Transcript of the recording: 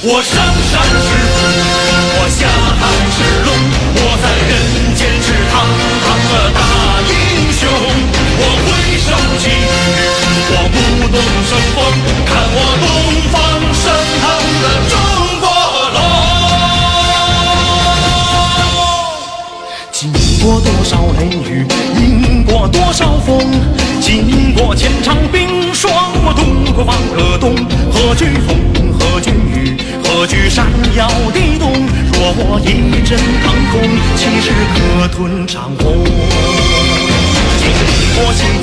我上山是虎，我下海是龙，我在人间是堂堂的大英雄。我挥手给予，我舞动生风，看我东方升腾的中国龙。经过多少雷雨，迎过多少风，经过千场冰霜，我渡过黄河东。何惧风，何惧雨，何惧山摇地动？若我一阵腾空，岂是可吞长虹？经过星河。